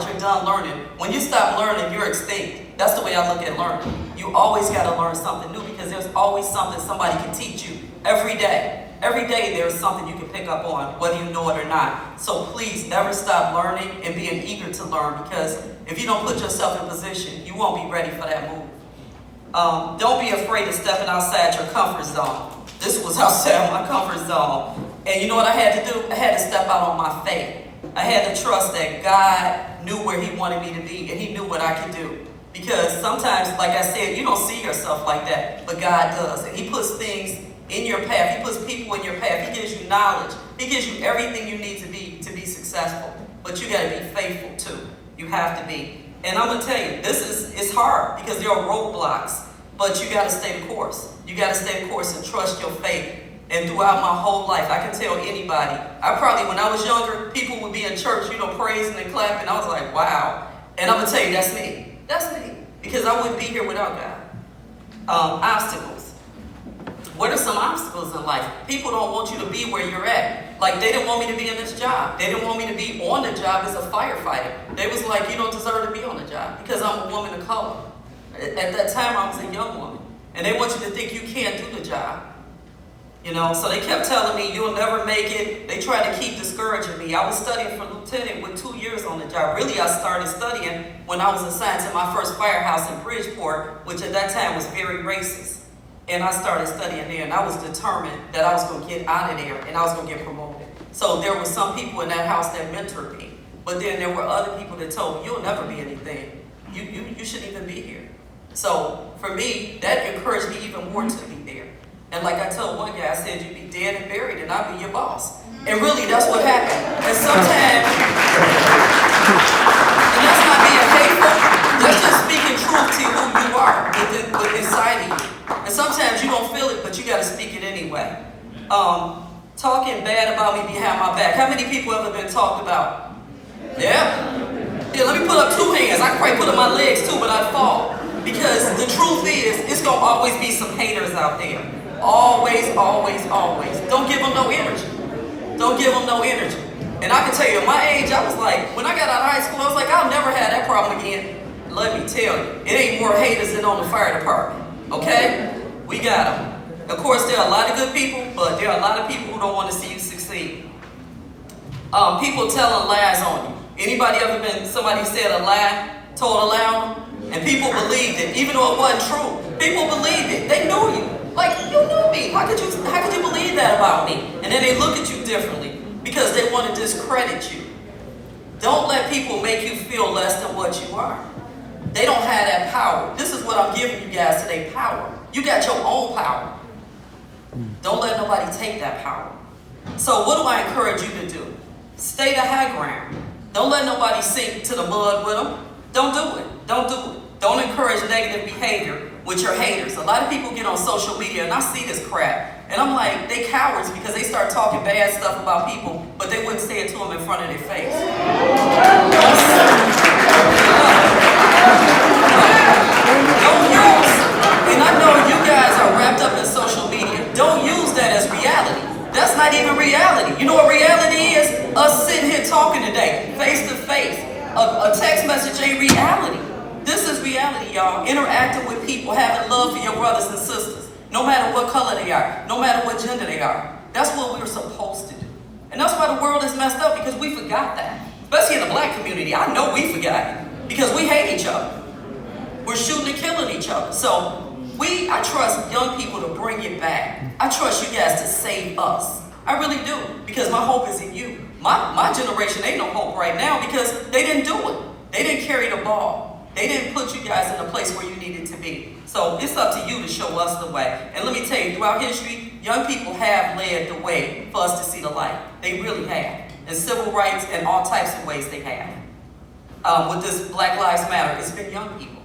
once you're done learning, when you stop learning, you're extinct. That's the way I look at learning. You always got to learn something new because there's always something somebody can teach you every day. Every day there's something you can pick up on, whether you know it or not. So please never stop learning and being eager to learn, because if you don't put yourself in position, you won't be ready for that move. Don't be afraid of stepping outside your comfort zone. This was outside my comfort zone. And you know what I had to do? I had to step out on my faith. I had to trust that God knew where he wanted me to be, and he knew what I could do. Because sometimes, like I said, you don't see yourself like that, but God does. And he puts things in your path. He puts people in your path. He gives you knowledge. He gives you everything you need to be successful. But you got to be faithful too. You have to be. And I'm going to tell you, it's hard because there are roadblocks, but you got to stay the course. You got to stay the course and trust your faith. And throughout my whole life, I can tell anybody, when I was younger, people would be in church, praising and clapping. I was like, wow. And I'm going to tell you, that's me. That's me. Because I wouldn't be here without God. Obstacles. What are some obstacles in life? People don't want you to be where you're at. Like, they didn't want me to be in this job. They didn't want me to be on the job as a firefighter. They was like, you don't deserve to be on the job because I'm a woman of color. At that time, I was a young woman. And they want you to think you can't do the job. So they kept telling me, you'll never make it. They tried to keep discouraging me. I was studying for lieutenant with 2 years on the job. Really, I started studying when I was assigned to my first firehouse in Bridgeport, which at that time was very racist. And I started studying there, and I was determined that I was going to get out of there, and I was going to get promoted. So there were some people in that house that mentored me. But then there were other people that told me, you'll never be anything. You shouldn't even be here. So for me, that encouraged me even more to be there. And like I told one guy, I said, you'd be dead and buried and I'd be your boss. And really, that's what happened. And sometimes, and that's not being hateful, that's just speaking truth to who you are within inside of you. And sometimes you don't feel it, but you got to speak it anyway. Talking bad about me behind my back. How many people ever been talked about? Yeah? Yeah, let me put up 2 hands. I could probably put up my legs too, but I'd fall. Because the truth is, it's going to always be some haters out there. Always, always, always. Don't give them no energy. Don't give them no energy. And I can tell you, at my age, I was like, when I got out of high school, I was like, I'll never have that problem again. Let me tell you, it ain't more haters than on the fire department. Okay? We got them. Of course, there are a lot of good people, but there are a lot of people who don't want to see you succeed. People telling lies on you. Anybody ever been, somebody said a lie, told a lie, and people believed it, even though it wasn't true. People believed it. They knew you. Like, you knew me. How could you believe that about me? And then they look at you differently because they want to discredit you. Don't let people make you feel less than what you are. They don't have that power. This is what I'm giving you guys today, power. You got your own power. Don't let nobody take that power. So what do I encourage you to do? Stay the high ground. Don't let nobody sink to the mud with them. Don't do it. Don't do it. Don't encourage negative behavior with your haters. A lot of people get on social media and I see this crap. And I'm like, they cowards because they start talking bad stuff about people, but they wouldn't say it to them in front of their face. Don't use, and I know you guys are wrapped up in social media. Don't use that as reality. That's not even reality. You know what reality is? Us sitting here talking today, face to face. A text message ain't reality. This is reality, y'all. Interacting with people, having love for your brothers and sisters, no matter what color they are, no matter what gender they are. That's what we're supposed to do. And that's why the world is messed up, because we forgot that. Especially in the black community. I know we forgot it because we hate each other. We're shooting and killing each other. So I trust young people to bring it back. I trust you guys to save us. I really do, because my hope is in you. My generation ain't no hope right now because they didn't do it. They didn't carry the ball. They didn't put you guys in the place where you needed to be. So it's up to you to show us the way. And let me tell you, throughout history, young people have led the way for us to see the light. They really have. In civil rights and all types of ways they have. With this Black Lives Matter, it's been young people,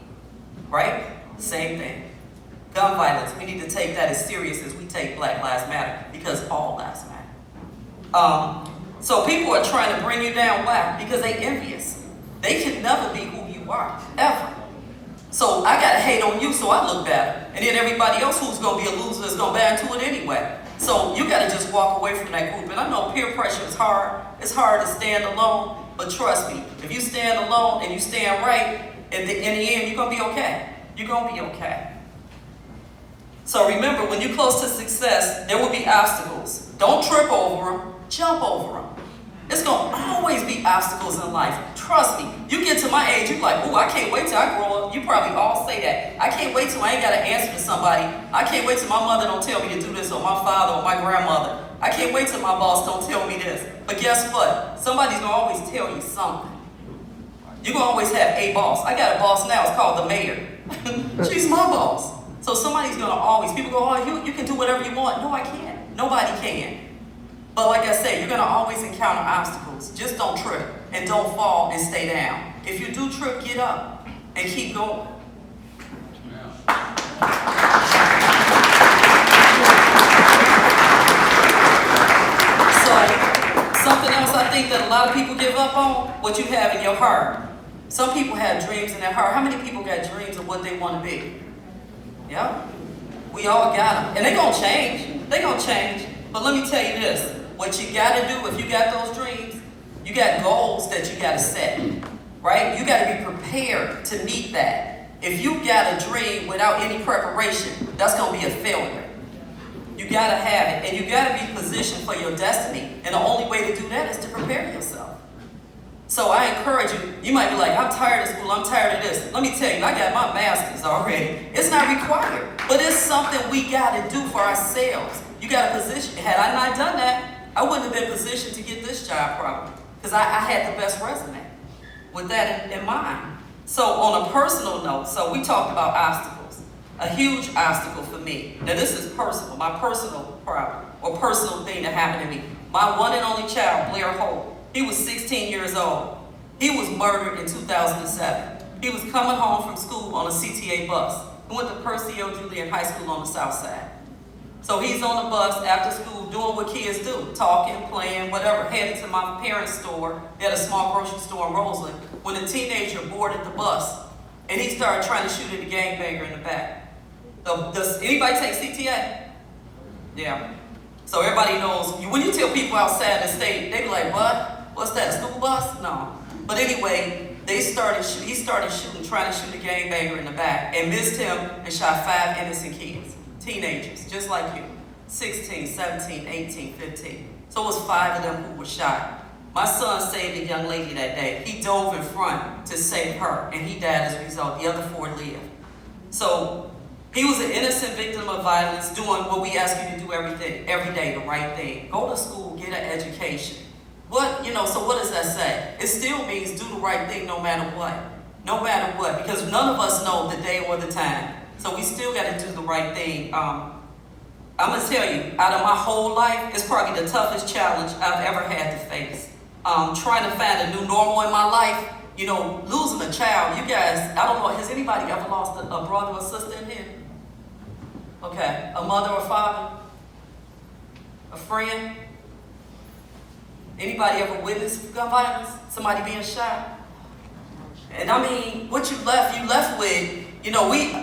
right? Same thing. Gun violence, we need to take that as serious as we take Black Lives Matter, because all lives matter. So people are trying to bring you down. Why? Because they envious. They can never be who you are, ever. So I gotta hate on you so I look better. And then everybody else who's gonna be a loser is gonna buy into it anyway. So you gotta just walk away from that group. And I know peer pressure is hard. It's hard to stand alone. But trust me, if you stand alone and you stand right, in the end, you're going to be okay. You're going to be okay. So remember, when you're close to success, there will be obstacles. Don't trip over them, jump over them. It's going to always be obstacles in life. Trust me. You get to my age, you're like, ooh, I can't wait till I grow up. You probably all say that. I can't wait till I ain't got to answer to somebody. I can't wait till my mother don't tell me to do this, or my father or my grandmother. I can't wait till my boss don't tell me this. But guess what? Somebody's going to always tell you something. You're going to always have a boss. I got a boss now. It's called the mayor. She's my boss. So somebody's going to always, people go, oh, you can do whatever you want. No, I can't. Nobody can. But like I said, you're going to always encounter obstacles. Just don't trip and don't fall and stay down. If you do trip, get up and keep going. So something else I think that a lot of people give up on, what you have in your heart. Some people have dreams in their heart. How many people got dreams of what they want to be? Yeah, we all got them. And they're going to change. They're going to change. But let me tell you this. What you got to do, if you got those dreams, you got goals that you got to set, right? You got to be prepared to meet that. If you got a dream without any preparation, that's going to be a failure. You got to have it, and you got to be positioned for your destiny. And the only way to do that is to prepare yourself. So I encourage you, you might be like, I'm tired of school, I'm tired of this. Let me tell you, I got my master's already. It's not required, but it's something we got to do for ourselves. You got to position. Had I not done that, I wouldn't have been positioned to get this job probably, because I had the best resume with that in mind. So on a personal note, so we talked about obstacles. A huge obstacle for me. Now this is personal, my personal problem or personal thing that happened to me. My one and only child, Blair Holt, he was 16 years old. He was murdered in 2007. He was coming home from school on a CTA bus. He went to Percy O. Julian High School on the south side. So he's on the bus after school doing what kids do, talking, playing, whatever, headed to my parents' store. They had a small grocery store in Roseland. When a teenager boarded the bus, and he started trying to shoot at the gangbanger in the back. Does anybody take CTA? Yeah. So everybody knows, when you tell people outside the state, they be like, what? What's that, a school bus? No. But anyway, he started shooting, trying to shoot a gangbanger in the back, and missed him and shot 5 innocent kids. Teenagers, just like you, 16, 17, 18, 15. So it was 5 of them who were shot. My son saved a young lady that day. He dove in front to save her, and he died as a result. The other 4 lived. So he was an innocent victim of violence, doing what we ask you to do every day, the right thing. Go to school, get an education. So what does that say? It still means do the right thing no matter what. No matter what, because none of us know the day or the time. So we still got to do the right thing. I'm going to tell you, out of my whole life, it's probably the toughest challenge I've ever had to face. Trying to find a new normal in my life, losing a child. You guys, I don't know, has anybody ever lost a brother or sister in here? Okay, a mother or father? A friend? Anybody ever witnessed gun violence? Somebody being shot? And I mean, what you left with,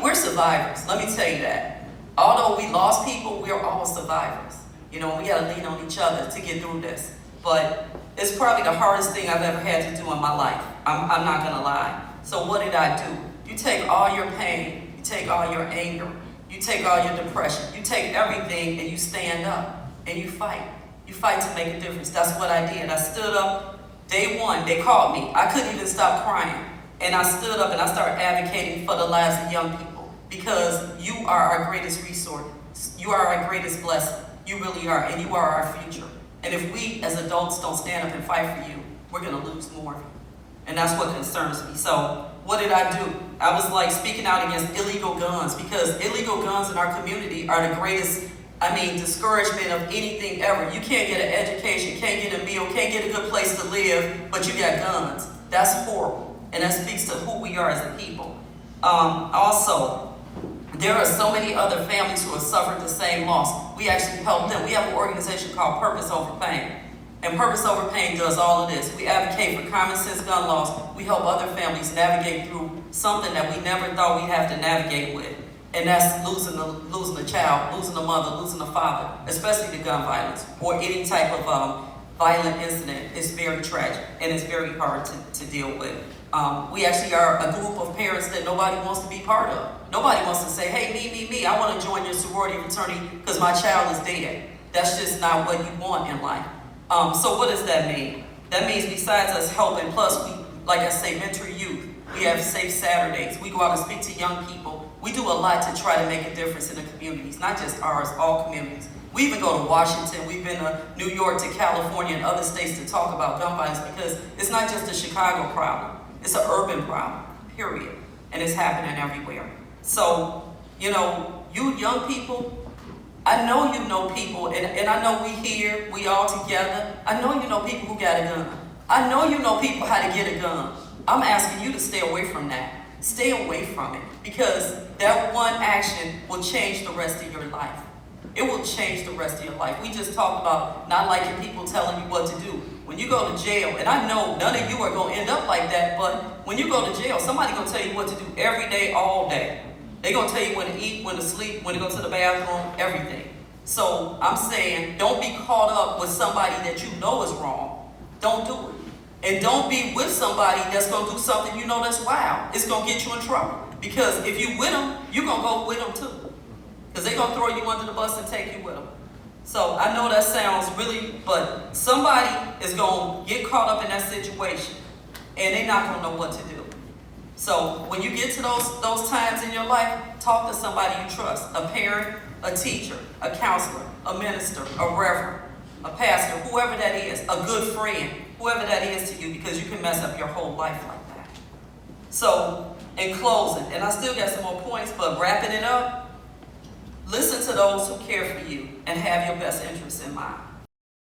we're survivors. Let me tell you that. Although we lost people, we're all survivors. We got to lean on each other to get through this. But it's probably the hardest thing I've ever had to do in my life. I'm not going to lie. So what did I do? You take all your pain, you take all your anger, you take all your depression, you take everything and you stand up and you fight. You fight to make a difference. That's what I did. I stood up. Day one, they called me. I couldn't even stop crying. And I stood up and I started advocating for the lives of young people, because you are our greatest resource. You are our greatest blessing. You really are, and you are our future. And if we as adults don't stand up and fight for you, we're going to lose more of you. And that's what concerns me. So what did I do? I was like speaking out against illegal guns, because illegal guns in our community are the greatest, discouragement of anything ever. You can't get an education, can't get a meal, can't get a good place to live, but you got guns. That's horrible. And that speaks to who we are as a people. Also, there are so many other families who have suffered the same loss. We actually help them. We have an organization called Purpose Over Pain. And Purpose Over Pain does all of this. We advocate for common sense gun laws. We help other families navigate through something that we never thought we'd have to navigate with. And that's losing a child, losing a mother, losing a father, especially the gun violence, or any type of violent incident is very tragic and it's very hard to deal with. We actually are a group of parents that nobody wants to be part of. Nobody wants to say, hey, me, I want to join your sorority fraternity because my child is dead. That's just not what you want in life. So what does that mean? That means besides us helping, plus we, like I say, mentor youth. We have Safe Saturdays. We go out and speak to young people. We do a lot to try to make a difference in the communities, not just ours, all communities. We even go to Washington. We've been to New York, to California, and other states to talk about gun violence because it's not just a Chicago problem. It's an urban problem, period. And it's happening everywhere. So, you know, you young people, I know you know people, and I know we here, we all together. I know you know people who got a gun. I know you know people how to get a gun. I'm asking you to stay away from that. Stay away from it, because that one action will change the rest of your life. It will change the rest of your life. We just talked about not liking people telling you what to do. When you go to jail, and I know none of you are going to end up like that, but when you go to jail, somebody's going to tell you what to do every day, all day. They're going to tell you when to eat, when to sleep, when to go to the bathroom, everything. So I'm saying, don't be caught up with somebody that you know is wrong. Don't do it. And don't be with somebody that's going to do something you know that's wild. It's going to get you in trouble. Because if you with them, you're going to go with them too. Because they're going to throw you under the bus and take you with them. So I know that sounds really, but somebody is going to get caught up in that situation and they're not going to know what to do. So when you get to those times in your life, talk to somebody you trust, a parent, a teacher, a counselor, a minister, a reverend, a pastor, whoever that is, a good friend, whoever that is to you, because you can mess up your whole life like that. So in closing, and I still got some more points, but wrapping it up, listen to those who care for you and have your best interests in mind.